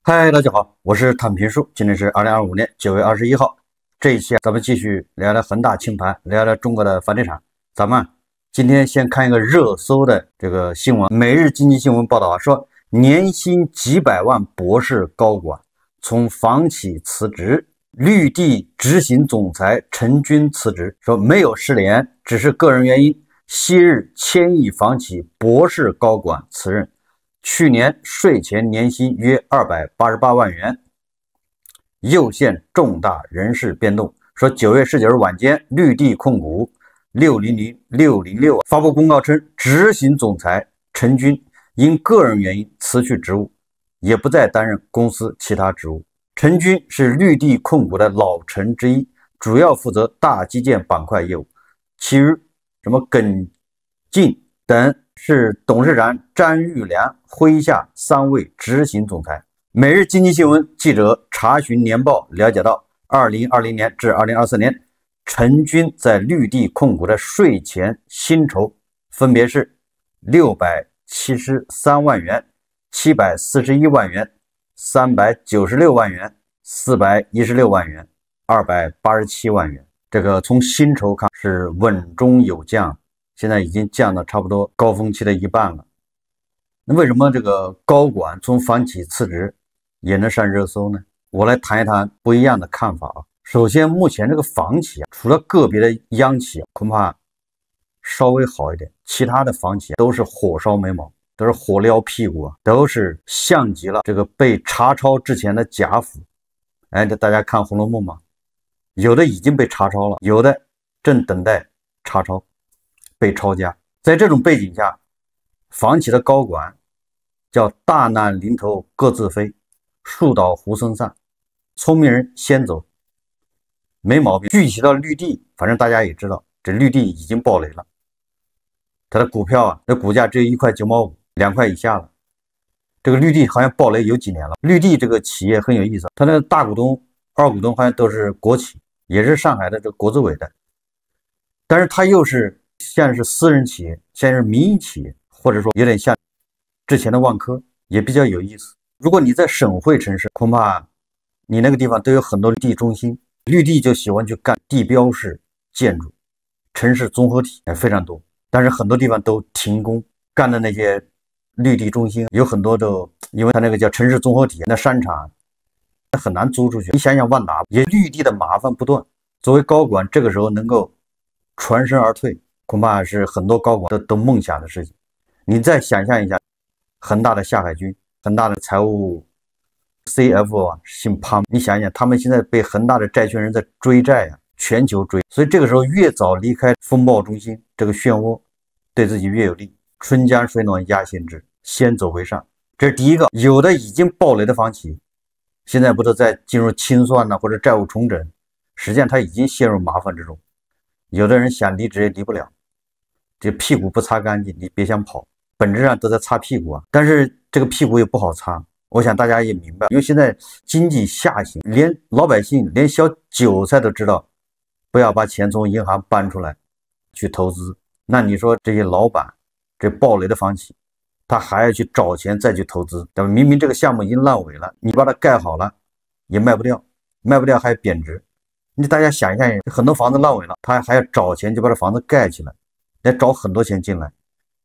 嗨，大家好，我是坦平树，今天是2025年9月21号。这一期咱们继续聊聊恒大清盘，聊聊中国的房地产。咱们今天先看一个热搜的这个新闻，每日经济新闻报道说，年薪几百万博士高管从房企辞职，绿地执行总裁陈军辞职，说没有失联，只是个人原因。昔日千亿房企博士高管辞任。去年税前年薪约288万元，又现重大人事变动。说9月19日晚间，绿地控股600606发布公告称，执行总裁陈军因个人原因辞去职务，也不再担任公司其他职务。陈军是绿地控股的老臣之一，主要负责大基建板块业务，其余什么耿进等是董事长张玉良麾下3位执行总裁。每日经济新闻记者查询年报了解到，2020年至2024年，陈军在绿地控股的税前薪酬分别是673万元、741万元、396万元、416万元、287万元。这个从薪酬看是稳中有降，现在已经降到差不多高峰期的一半了。那为什么这个高管从房企辞职也能上热搜呢？我来谈一谈不一样的看法啊。首先，目前这个房企除了个别的央企恐怕稍微好一点，其他的房企都是火烧眉毛，都是火燎屁股啊，都是像极了这个被查抄之前的贾府。这大家看《红楼梦》吗？有的已经被查抄了，有的正等待查抄，被抄家。在这种背景下，房企的高管叫大难临头各自飞，树倒猢狲散，聪明人先走，没毛病。具体到绿地，反正大家也知道，这绿地已经暴雷了，它的股票这股价只有1块9毛5，2块以下了。这个绿地好像暴雷有几年了。绿地这个企业很有意思，它那个大股东、二股东好像都是国企，也是上海的这个国资委的，但是它又是像是私人企业，像是民营企业，或者说有点像之前的万科，也比较有意思。如果你在省会城市，恐怕你那个地方都有很多绿地中心，绿地就喜欢去干地标式建筑，城市综合体非常多，但是很多地方都停工，干的那些绿地中心有很多都因为它那个叫城市综合体，那商场很难租出去。你想想万达，也绿地的麻烦不断。作为高管，这个时候能够全身而退，恐怕是很多高管都梦想的事情。你再想象一下，恒大的夏海军，恒大的财务 CFO 姓潘，你想想他们现在被恒大的债权人在追债全球追，所以这个时候越早离开风暴中心这个漩涡，对自己越有利。春江水暖鸭先知，先走为上，这是第一个。有的已经暴雷的房企，现在不都在进入清算或者债务重整，实际上他已经陷入麻烦之中。有的人想离职也离不了，这屁股不擦干净，你别想跑，本质上都在擦屁股啊。但是这个屁股也不好擦，我想大家也明白，因为现在经济下行，连老百姓连小韭菜都知道不要把钱从银行搬出来去投资。那你说这些老板，这暴雷的房企，他还要去找钱再去投资，明明这个项目已经烂尾了，你把它盖好了也卖不掉，卖不掉还贬值。你大家想一下，很多房子烂尾了，他还要找钱就把这房子盖起来，得找很多钱进来，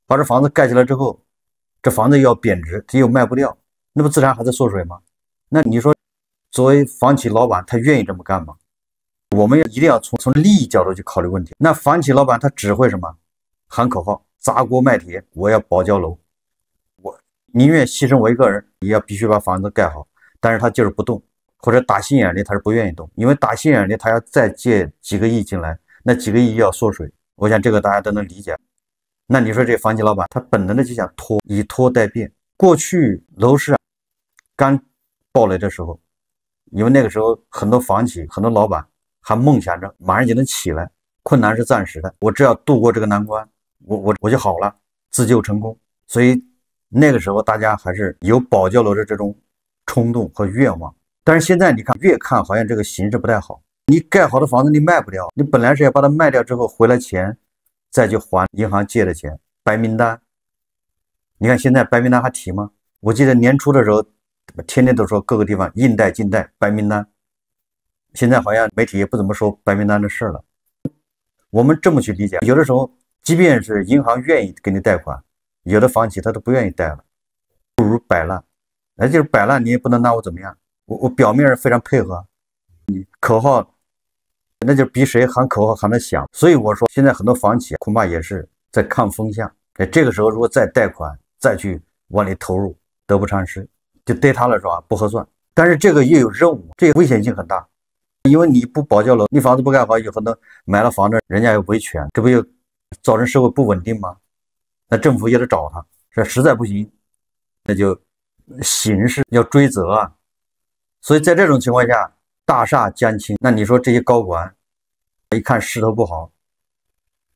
把这房子盖起来之后，这房子又要贬值，它又卖不掉，那不自然还在缩水吗？那你说作为房企老板，他愿意这么干吗？我们一定要从利益角度去考虑问题。那房企老板他只会什么？喊口号，砸锅卖铁，我要保交楼，我宁愿牺牲我一个人，也要必须把房子盖好。但是他就是不动，或者打心眼里他是不愿意动，因为打心眼里他要再借几个亿进来，那几个亿要缩水，我想这个大家都能理解。那你说这房企老板他本能的就想拖，以拖代变。过去楼市刚暴雷的时候，因为那个时候很多房企很多老板还梦想着马上就能起来，困难是暂时的，我只要度过这个难关，我就好了，自救成功。所以那个时候大家还是有保交楼的这种冲动和愿望。但是现在你看，越看好像这个形势不太好，你盖好的房子你卖不掉，你本来是要把它卖掉之后回来钱再去还银行借的钱，白名单。你看现在白名单还提吗？我记得年初的时候天天都说各个地方硬贷、近贷、白名单。现在好像媒体也不怎么说白名单的事了。我们这么去理解，有的时候即便是银行愿意给你贷款，有的房企他都不愿意贷了，不如摆烂。那就是摆烂，你也不能拿我怎么样。我表面上非常配合，你口号那就比谁喊口号喊得响。所以我说，现在很多房企恐怕也是在看风向。这个时候如果再贷款再去往里投入，得不偿失，就对他来说不合算。但是这个也有任务，这个危险性很大，因为你不保交楼，你房子不盖好，有很多买了房子人家又维权，这不又造成社会不稳定吗？那政府也得找他，这实在不行，那就刑事要追责啊。所以在这种情况下，大厦将倾，那你说这些高管一看势头不好，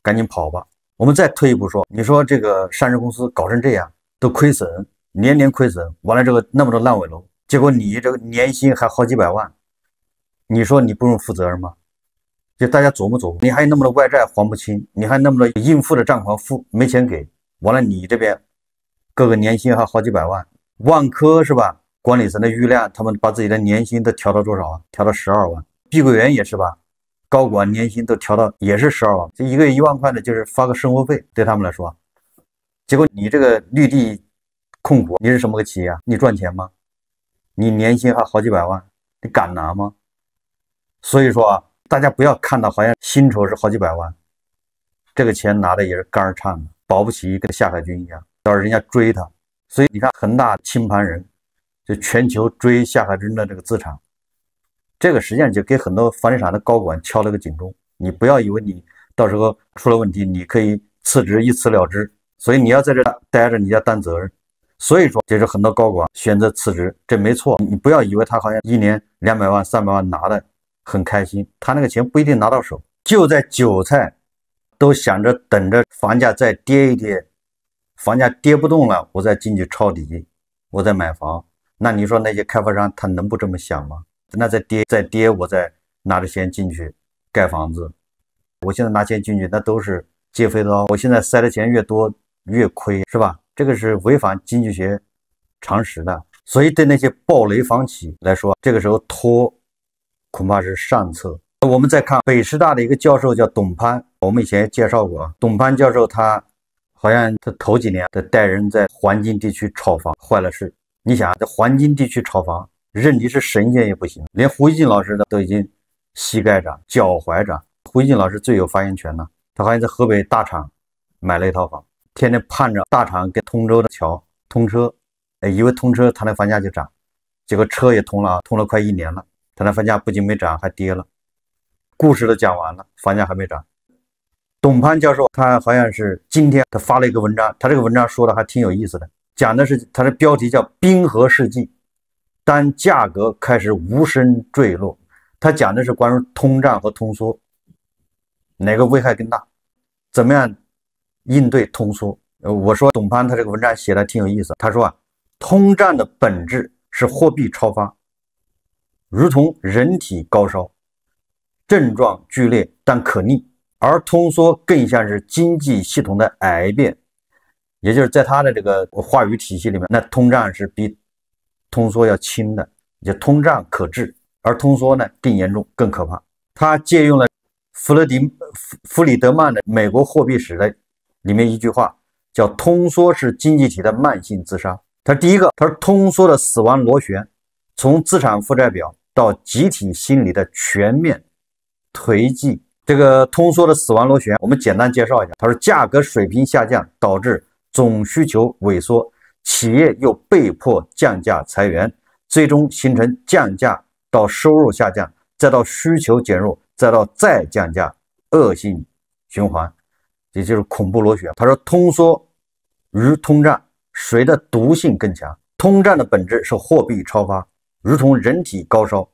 赶紧跑吧。我们再退一步说，你说这个上市公司搞成这样，都亏损，年年亏损，完了这个那么多烂尾楼，结果你这个年薪还好几百万，你说你不用负责任吗？就大家琢磨琢磨，你还有那么多外债还不清，你还那么多应付的账款没钱给，完了你这边各个年薪还好几百万。万科是吧？管理层的郁亮，他们把自己的年薪都调到多少啊？调到12万。碧桂园也是吧？高管年薪都调到也是12万，这一个月1万块的，就是发个生活费对他们来说。结果你这个绿地控股，你是什么个企业啊？你赚钱吗？你年薪还好几百万，你敢拿吗？所以说大家不要看到好像薪酬是好几百万，这个钱拿的也是肝儿颤的，保不齐跟夏海军一样，到时候人家追他。所以你看恒大清盘人，就全球追夏海军的这个资产，这个实际上就给很多房地产的高管敲了个警钟。你不要以为你到时候出了问题，你可以辞职一辞了之，所以你要在这待着，你要担责任。所以说，这是很多高管选择辞职，这没错。你不要以为他好像一年200万、300万拿的很开心，他那个钱不一定拿到手，就在韭菜都想着等着房价再跌一跌，房价跌不动了，我再进去抄底，我再买房。那你说那些开发商他能不这么想吗？那再跌，我再拿着钱进去盖房子。我现在拿钱进去，那都是借飞刀。我现在塞的钱越多越亏，是吧？这个是违反经济学常识的。所以对那些暴雷房企来说，这个时候拖恐怕是上策。我们再看北师大的一个教授叫董攀，我们以前也介绍过。董攀教授他好像他头几年的带人在环京地区炒房坏了事。你想在环京地区炒房，认你是神仙也不行，连胡一进老师都已经膝盖长、脚踝长。胡一进老师最有发言权呢，他好像在河北大厂买了一套房，天天盼着大厂跟通州的桥通车，以为通车他那房价就涨，结果车也通了快1年了，他那房价不仅没涨还跌了。故事都讲完了，房价还没涨。董攀教授他好像是今天他发了一个文章，他这个文章说的还挺有意思的，讲的是他的标题叫冰河世纪，当价格开始无声坠落。他讲的是关于通胀和通缩哪个危害更大，怎么样应对通缩。我说董攀他这个文章写的挺有意思，他说通胀的本质是货币超发，如同人体高烧，症状剧烈但可逆，而通缩更像是经济系统的癌变。也就是在他的这个话语体系里面，那通胀是比通缩要轻的，就通胀可治，而通缩呢更严重更可怕。他借用了弗里德曼的美国货币史的里面一句话，叫通缩是经济体的慢性自杀。他第一个，他说通缩的死亡螺旋从资产负债表到集体心理的全面颓迹。这个通缩的死亡螺旋我们简单介绍一下，他说价格水平下降导致总需求萎缩，企业又被迫降价裁员，最终形成降价到收入下降，再到需求减弱，再到再降价，恶性循环，也就是恐怖螺旋。他说通缩与通胀谁的毒性更强？通胀的本质是货币超发，如同人体高烧，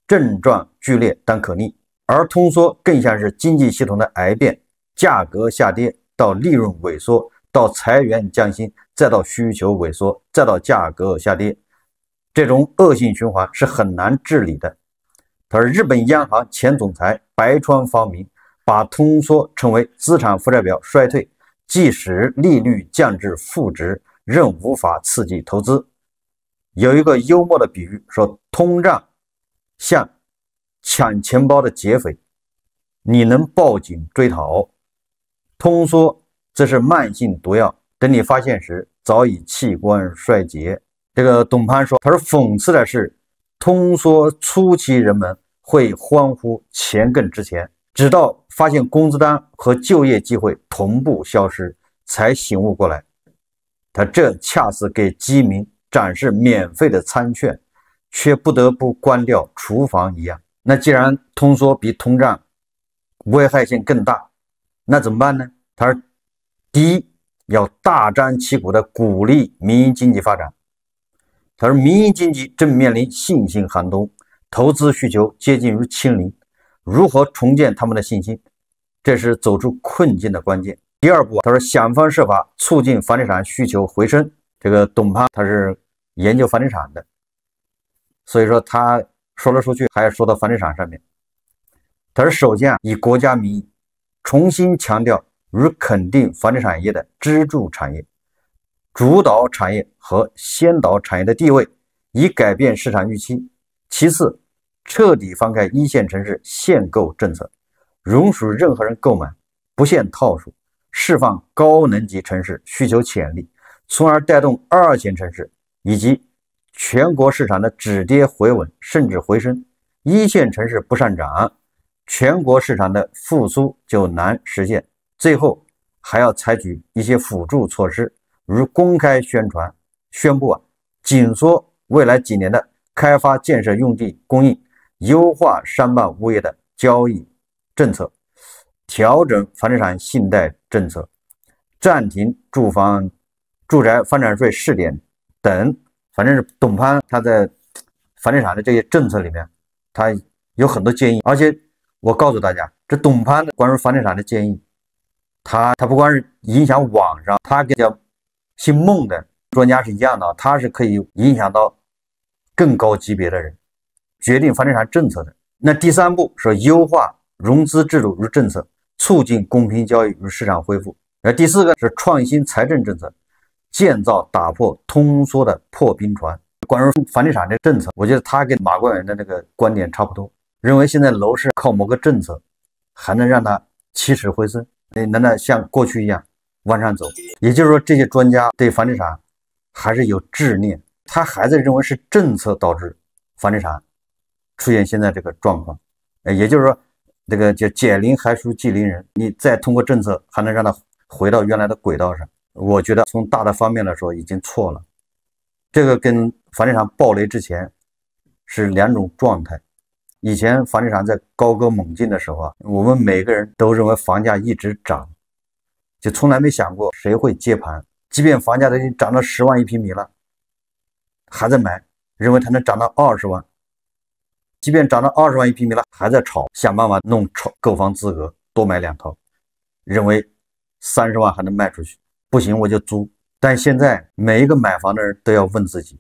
症状剧烈但可逆，而通缩更像是经济系统的癌变，价格下跌到利润萎缩，到裁员降薪，再到需求萎缩，再到价格下跌，这种恶性循环是很难治理的。他说日本央行前总裁白川方明把通缩称为资产负债表衰退，即使利率降至负值，仍无法刺激投资。有一个幽默的比喻，说通胀像抢钱包的劫匪，你能报警追讨；通缩这是慢性毒药，等你发现时早已器官衰竭。这个董潘说，他说讽刺的是，通缩初期人们会欢呼钱更值钱，直到发现工资单和就业机会同步消失，才醒悟过来。他这恰似给饥民展示免费的餐券，却不得不关掉厨房一样。那既然通缩比通胀危害性更大，那怎么办呢？他说，第一，要大张旗鼓地鼓励民营经济发展。他说，民营经济正面临信心寒冬，投资需求接近于清零，如何重建他们的信心，这是走出困境的关键。第二步，他说想方设法促进房地产需求回升。这个董潘他是研究房地产的，所以说他说来说去还要说到房地产上面。他说，首先以国家名义重新强调与肯定房地产业的支柱产业、主导产业和先导产业的地位，以改变市场预期。其次，彻底放开一线城市限购政策，容许任何人购买，不限套数，释放高能级城市需求潜力，从而带动二线城市以及全国市场的止跌回稳甚至回升。一线城市不上涨，全国市场的复苏就难实现。最后还要采取一些辅助措施，如公开宣布紧缩未来几年的开发建设用地供应，优化商办物业的交易政策，调整房地产信贷政策，暂停住宅房产税试点等。反正是董潘他在房地产的这些政策里面，他有很多建议。而且我告诉大家，这董潘的关于房地产的建议，他不光是影响网上，他跟叫姓孟的专家是一样的，他是可以影响到更高级别的人，决定房地产政策的。那第三步是优化融资制度与政策，促进公平交易与市场恢复。第四个是创新财政政策，建造打破通缩的破冰船。关于房地产的政策，我觉得他跟马冠元的那个观点差不多，认为现在楼市靠某个政策还能让它起死回生，难道像过去一样往上走？也就是说，这些专家对房地产还是有执念，他还在认为是政策导致房地产出现现在这个状况。也就是说，这个叫解铃还须系铃人，你再通过政策还能让它回到原来的轨道上。我觉得从大的方面来说已经错了，这个跟房地产暴雷之前是两种状态。以前房地产在高歌猛进的时候我们每个人都认为房价一直涨，就从来没想过谁会接盘。即便房价都已经涨到10万一平米了，还在买，认为它能涨到20万。即便涨到20万一平米了，还在炒，想办法弄购房资格，多买2套，认为30万还能卖出去，不行我就租。但现在每一个买房的人都要问自己，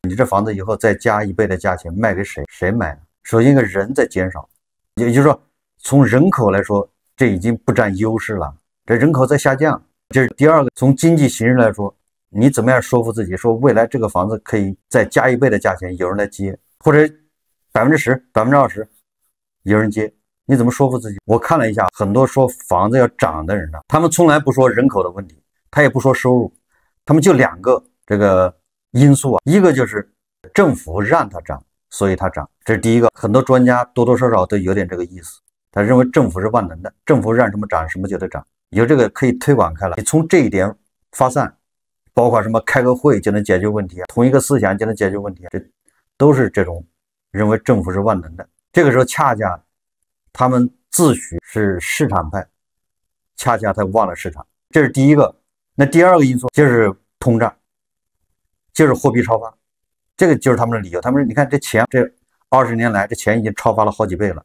你这房子以后再加1倍的价钱卖给谁？谁买呢？首先一个人在减少，也就是说从人口来说，这已经不占优势了，这人口在下降。这是第二个。从经济形势来说，你怎么样说服自己说未来这个房子可以再加1倍的价钱有人来接，或者10%、20%有人接，你怎么说服自己？我看了一下，很多说房子要涨的人呢，他们从来不说人口的问题，他也不说收入，他们就2个这个因素一个就是政府让它涨，所以它涨，这是第一个。很多专家多多少少都有点这个意思，他认为政府是万能的，政府让什么涨什么就得涨，有这个可以推广开了。你从这一点发散，包括什么开个会就能解决问题同一个思想就能解决问题这都是这种认为政府是万能的。这个时候恰恰他们自诩是市场派，恰恰他忘了市场，这是第一个。那第二个因素就是通胀，就是货币超发，这个就是他们的理由。他们说你看这钱，这20年来这钱已经超发了好几倍了，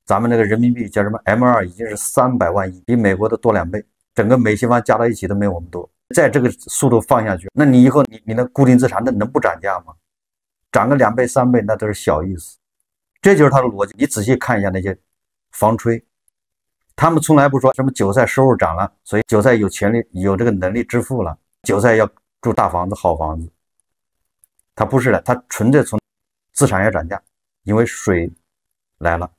咱们那个人民币叫什么 M2 已经是300万亿，比美国的多2倍，整个美西方加到一起都没有我们多。再这个速度放下去，那你以后你的固定资产那能不涨价吗？涨个2倍3倍那都是小意思。这就是他的逻辑。你仔细看一下那些房吹，他们从来不说什么韭菜收入涨了，所以韭菜有权利有这个能力致富了，韭菜要住大房子好房子。它不是的，它纯粹从资产要涨价，因为水来了，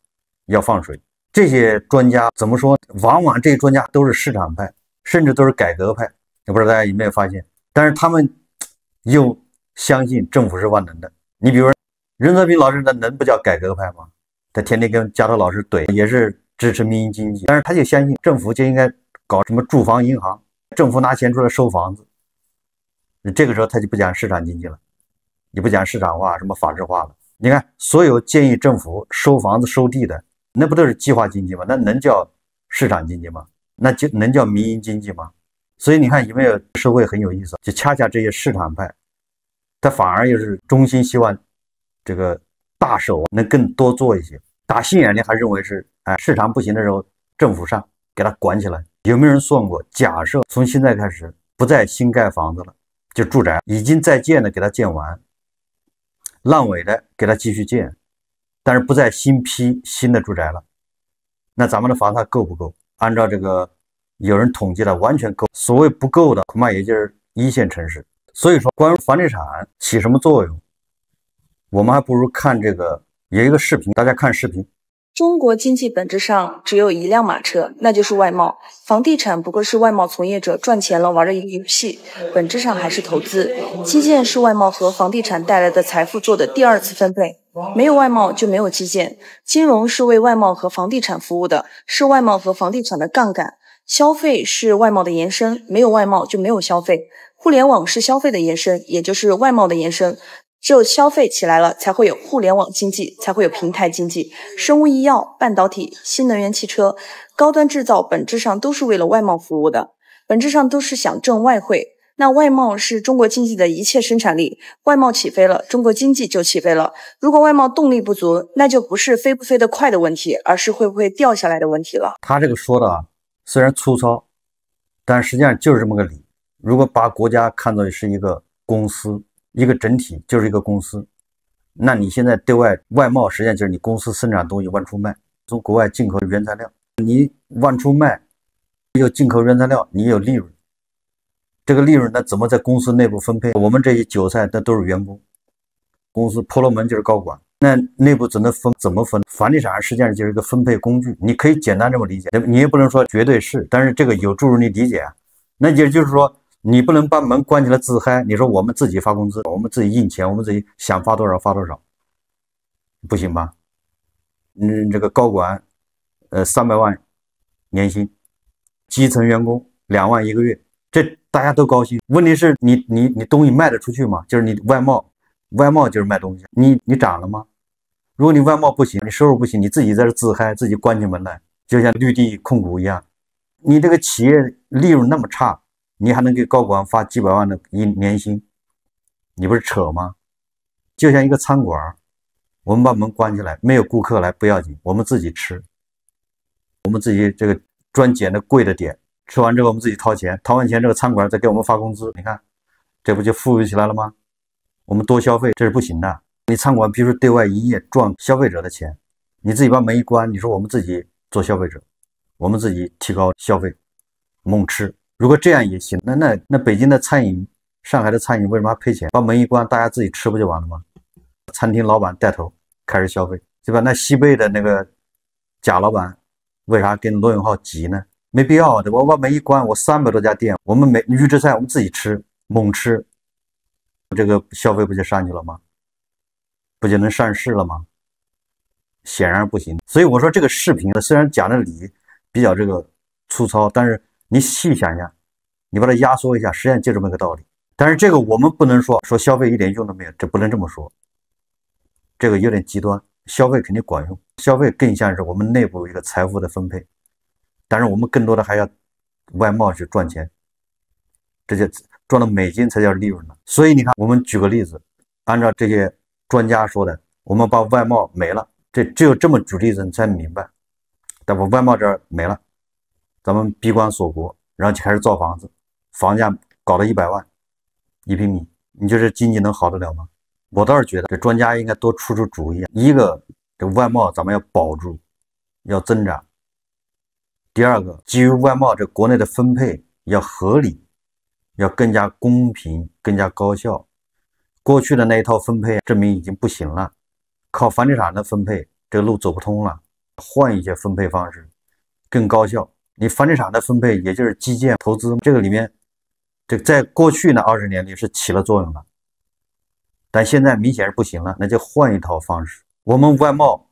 要放水。这些专家怎么说？往往这些专家都是市场派，甚至都是改革派，我不知道大家有没有发现？但是他们又相信政府是万能的。你比如说任泽平老师，他能不叫改革派吗？他天天跟加州老师怼，也是支持民营经济，但是他就相信政府就应该搞什么住房银行，政府拿钱出来收房子。这个时候他就不讲市场经济了，也不讲市场化、什么法治化了。你看，所有建议政府收房子、收地的，那不都是计划经济吗？那能叫市场经济吗？那就能叫民营经济吗？所以你看有没有社会很有意思？就恰恰这些市场派，他反而又是衷心希望这个大手能更多做一些。打心眼里还认为是，市场不行的时候，政府上给它管起来。有没有人算过？假设从现在开始不再新盖房子了，就住宅已经在建的给它建完，烂尾的给它继续建，但是不再新批新的住宅了，那咱们的房子够不够？按照这个有人统计的，完全够。所谓不够的，恐怕也就是一线城市。所以说，关于房地产起什么作用，我们还不如看这个有一个视频，大家看视频。中国经济本质上只有一辆马车，那就是外贸。房地产不过是外贸从业者赚钱了玩的一个游戏，本质上还是投资。基建是外贸和房地产带来的财富做的第二次分配，没有外贸就没有基建。金融是为外贸和房地产服务的，是外贸和房地产的杠杆。消费是外贸的延伸，没有外贸就没有消费。互联网是消费的延伸，也就是外贸的延伸。只有消费起来了，才会有互联网经济，才会有平台经济。生物医药、半导体、新能源汽车、高端制造本质上都是为了外贸服务的，本质上都是想挣外汇。那外贸是中国经济的一切生产力，外贸起飞了，中国经济就起飞了。如果外贸动力不足，那就不是飞不飞得快的问题，而是会不会掉下来的问题了。他这个说的虽然粗糙，但实际上就是这么个理。如果把国家看作是一个公司，一个整体，就是一个公司，那你现在对外贸实际上就是你公司生产东西往出卖，从国外进口原材料，你往出卖，有进口原材料，你有利润，这个利润那怎么在公司内部分配？我们这些韭菜那都是员工，公司婆罗门就是高管，那内部怎么分？房地产实际上就是一个分配工具，你可以简单这么理解，你也不能说绝对是，但是这个有助于你理解。那也就是说，你不能把门关起来自嗨，你说我们自己发工资，我们自己印钱，我们自己想发多少发多少，不行吧？这个高管300万年薪，基层员工2万一个月，这大家都高兴。问题是你东西卖得出去吗？就是你外贸就是卖东西，你涨了吗？如果你外贸不行，你收入不行，你自己在这自嗨，自己关起门来，就像绿地控股一样，你这个企业利润那么差，你还能给高管发几百万的年薪，你不是扯吗？就像一个餐馆，我们把门关起来，没有顾客来不要紧，我们自己吃，我们自己这个专拣的贵的点，吃完之后我们自己掏钱，掏完钱这个餐馆再给我们发工资，你看这不就富裕起来了吗？我们多消费这是不行的。你餐馆必须对外营业赚消费者的钱，你自己把门一关，你说我们自己做消费者，我们自己提高消费，猛吃。如果这样也行，那北京的餐饮、上海的餐饮为什么还赔钱？把门一关，大家自己吃不就完了吗？餐厅老板带头开始消费，对吧？那西贝的那个贾老板为啥跟罗永浩急呢？没必要，对吧？我把门一关，我300多家店，我们预制菜我们自己吃，猛吃，这个消费不就上去了吗？不就能上市了吗？显然不行。所以我说这个视频虽然讲的理比较这个粗糙，但是你细想一下，你把它压缩一下，实际上就这么个道理。但是这个我们不能说消费一点用都没有，这不能这么说，这个有点极端。消费肯定管用，消费更像是我们内部一个财富的分配，但是我们更多的还要外贸去赚钱，这就赚了美金才叫利润呢。所以你看，我们举个例子，按照这些专家说的，我们把外贸没了，这只有这么举例子你才明白。但我外贸这儿没了，咱们闭关锁国，然后就开始造房子，房价搞到100万1平米，你觉得经济能好得了吗？我倒是觉得这专家应该多出主意。一个，这个外贸咱们要保住，要增长；第二个，基于外贸这国内的分配要合理，要更加公平、更加高效。过去的那一套分配证明已经不行了，靠房地产的分配这个路走不通了，换一些分配方式更高效。你房地产的分配也就是基建投资，这个里面这在过去呢20年里是起了作用的，但现在明显是不行了，那就换一套方式。我们外贸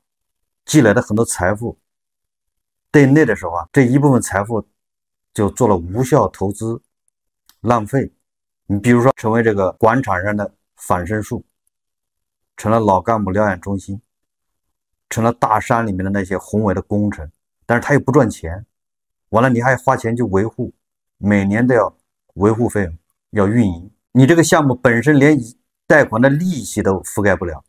积累的很多财富，对内的时候啊，这一部分财富就做了无效投资，浪费。你比如说成为这个广场上的反身术，成了老干部疗养中心，成了大山里面的那些宏伟的工程，但是它又不赚钱，完了你还花钱去维护，每年都要维护费用，要运营，你这个项目本身连贷款的利息都覆盖不了，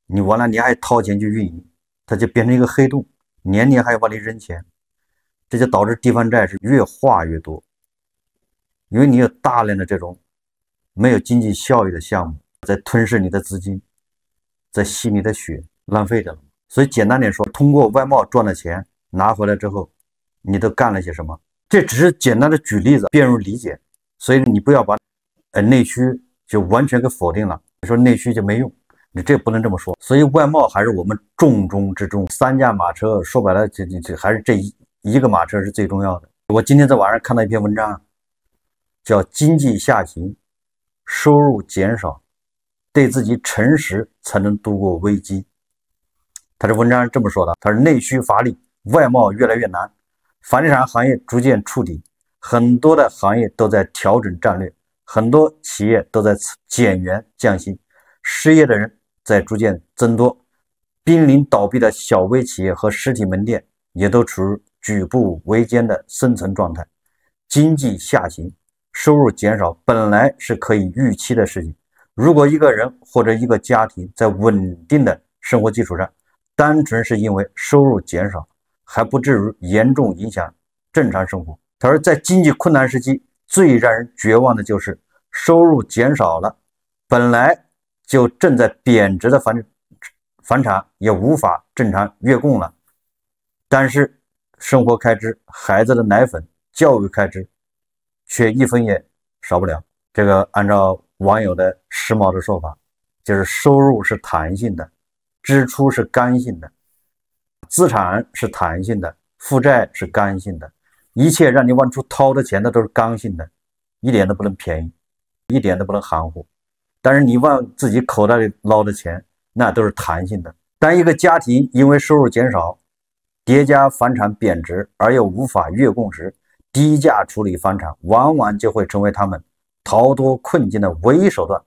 你完了你还掏钱去运营，它就变成一个黑洞，年年还要往里扔钱，这就导致地方债是越画越多。因为你有大量的这种没有经济效益的项目在吞噬你的资金，在吸你的血，浪费着了。所以简单点说，通过外贸赚的钱拿回来之后，你都干了些什么？这只是简单的举例子，便于理解。所以你不要把内需就完全给否定了，你说内需就没用，你这不能这么说。所以外贸还是我们重中之重，三驾马车说白了，这还是这一个马车是最重要的。我今天在网上看到一篇文章，叫经济下行，收入减少，对自己诚实才能度过危机。他这文章是这么说的，他说内需乏力，外贸越来越难，房地产行业逐渐触底，很多的行业都在调整战略，很多企业都在减员降薪，失业的人在逐渐增多，濒临倒闭的小微企业和实体门店也都处于举步维艰的生存状态。经济下行，收入减少本来是可以预期的事情，如果一个人或者一个家庭在稳定的生活基础上，单纯是因为收入减少，还不至于严重影响正常生活。他说，在经济困难时期，最让人绝望的就是收入减少了，本来就正在贬值的房产也无法正常月供了，但是生活开支、孩子的奶粉、教育开支却一分也少不了。这个按照网友的时髦的说法，就是收入是弹性的，支出是刚性的，资产是弹性的，负债是刚性的，一切让你往出掏的钱，那都是刚性的，一点都不能便宜，一点都不能含糊。但是你往自己口袋里捞的钱，那都是弹性的。当一个家庭因为收入减少，叠加房产贬值而又无法月供时，低价处理房产往往就会成为他们逃脱困境的唯一手段。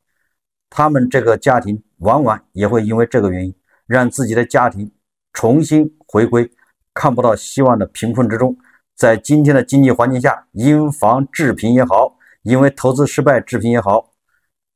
他们这个家庭往往也会因为这个原因，让自己的家庭重新回归看不到希望的贫困之中。在今天的经济环境下，因房致贫也好，因为投资失败致贫也好，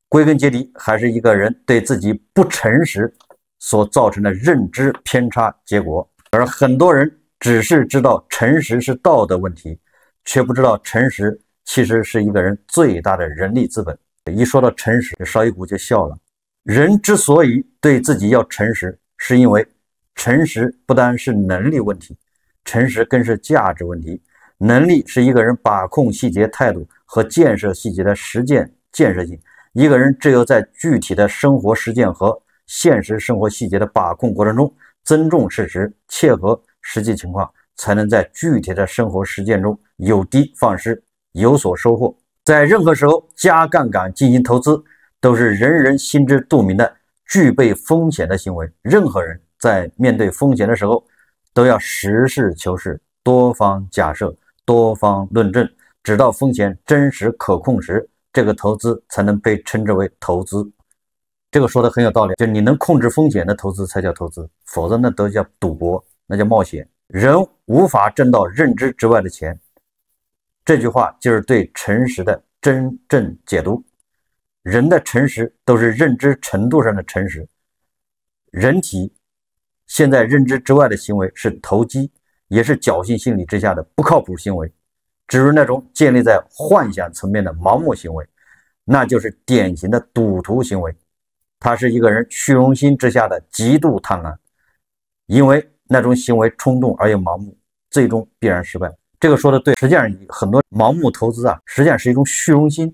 归根结底还是一个人对自己不诚实所造成的认知偏差结果。而很多人只是知道诚实是道德问题，却不知道诚实其实是一个人最大的人力资本。一说到诚实，邵一谷就笑了。人之所以对自己要诚实，是因为诚实不单是能力问题，诚实更是价值问题。能力是一个人把控细节态度和建设细节的实践建设性，一个人只有在具体的生活实践和现实生活细节的把控过程中，尊重事实，切合实际情况，才能在具体的生活实践中有的放矢，有所收获。在任何时候加杠杆进行投资，都是人人心知肚明的具备风险的行为。任何人在面对风险的时候，都要实事求是，多方假设，多方论证，直到风险真实可控时，这个投资才能被称之为投资。这个说的很有道理，就是你能控制风险的投资才叫投资，否则那都叫赌博，那叫冒险。人无法挣到认知之外的钱，这句话就是对诚实的真正解读。人的诚实都是认知程度上的诚实，人体现在认知之外的行为是投机，也是侥幸心理之下的不靠谱行为。至于那种建立在幻想层面的盲目行为，那就是典型的赌徒行为，它是一个人虚荣心之下的极度贪婪，因为那种行为冲动而又盲目，最终必然失败。这个说的对，实际上很多盲目投资啊，实际上是一种虚荣心、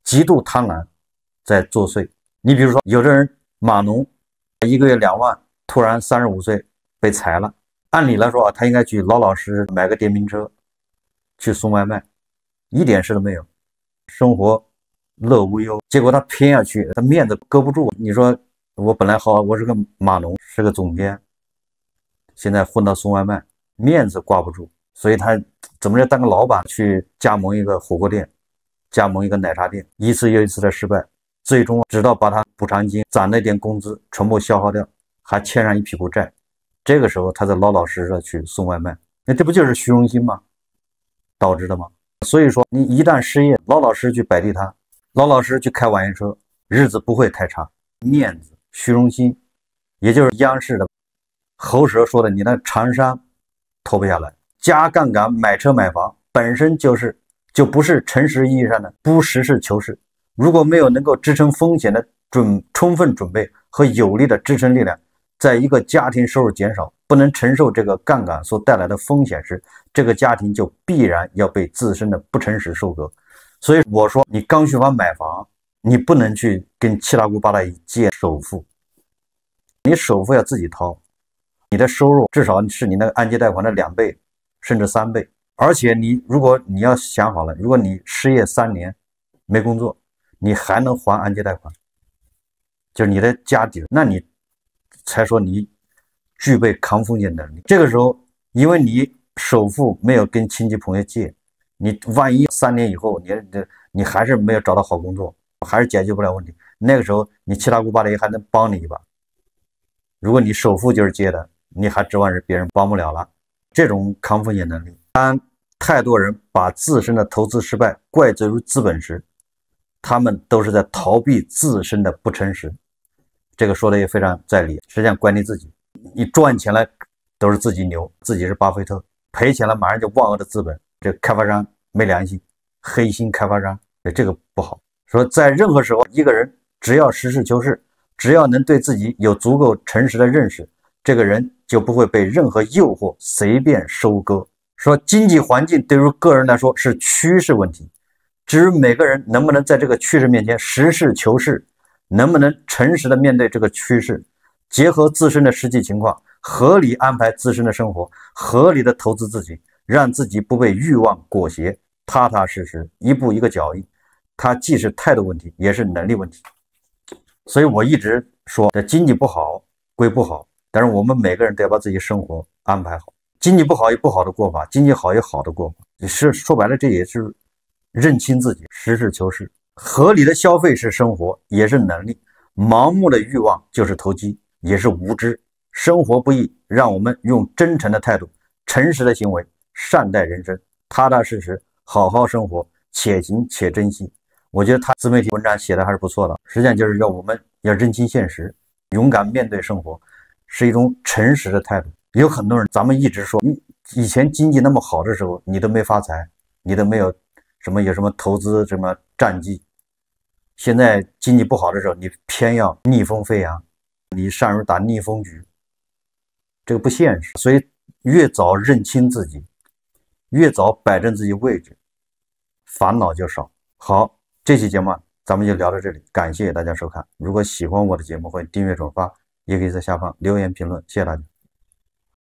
极度贪婪在作祟。你比如说，有的人码农1个月2万，突然35岁被裁了，按理来说啊，他应该去老老实实买个电瓶车去送外卖，一点事都没有，生活乐无忧。结果他偏要去，他面子搁不住。你说我本来好，我是个码农，是个总监，现在混到送外卖，面子挂不住，所以他怎么着当个老板去加盟一个火锅店，加盟一个奶茶店，一次又一次的失败，最终直到把他补偿金攒那点工资全部消耗掉，还欠上一屁股债。这个时候他才老老实实的去送外卖，那这不就是虚荣心吗？导致的吗？所以说你一旦失业，老老实实去摆地摊，老老实实去开网约车，日子不会太差。面子、虚荣心，也就是央视的喉舌说的，你那长衫脱不下来。加杠杆买车买房本身就不是诚实意义上的不实事求是。如果没有能够支撑风险的充分准备和有力的支撑力量，在一个家庭收入减少，不能承受这个杠杆所带来的风险时，这个家庭就必然要被自身的不诚实收割。所以我说，你刚需房买房，你不能去跟七大姑八大姨借首付，你首付要自己掏，你的收入至少是你那个按揭贷款的2倍甚至3倍。而且如果你要想好了，如果你失业3年没工作，你还能还按揭贷款，就是你的家底，那你才说你具备抗风险能力。这个时候，因为你首付没有跟亲戚朋友借，你万一3年以后你还是没有找到好工作，还是解决不了问题，那个时候你七大姑八大姨还能帮你一把。如果你首付就是借的，你还指望着别人帮不了了。这种抗风险能力，当太多人把自身的投资失败怪罪于资本时，他们都是在逃避自身的不诚实。这个说的也非常在理，实际上怪你自己。你赚钱了都是自己牛，自己是巴菲特，赔钱了马上就万恶的资本，这开发商没良心，黑心开发商，这个不好。说在任何时候，一个人只要实事求是，只要能对自己有足够诚实的认识，这个人就不会被任何诱惑随便收割。说经济环境对于个人来说是趋势问题，至于每个人能不能在这个趋势面前实事求是，能不能诚实的面对这个趋势，结合自身的实际情况，合理安排自身的生活，合理的投资自己，让自己不被欲望裹挟，踏踏实实一步一个脚印。它既是态度问题，也是能力问题。所以我一直说，这经济不好归不好，但是我们每个人都要把自己生活安排好。经济不好有不好的过法，经济好有好的过法。说白了，这也是认清自己，实事求是。合理的消费是生活，也是能力。盲目的欲望就是投机，也是无知。生活不易，让我们用真诚的态度、诚实的行为善待人生，踏踏实实好好生活，且行且珍惜。我觉得他自媒体文章写的还是不错的，实际上就是要我们要认清现实，勇敢面对生活，是一种诚实的态度。有很多人，咱们一直说，你以前经济那么好的时候，你都没发财，你都没有有什么投资什么战绩，现在经济不好的时候，你偏要逆风飞扬，你善于打逆风局，这个不现实。所以越早认清自己，越早摆正自己位置，烦恼就少。好，这期节目咱们就聊到这里，感谢大家收看。如果喜欢我的节目，欢迎订阅转发，也可以在下方留言评论，谢谢大家。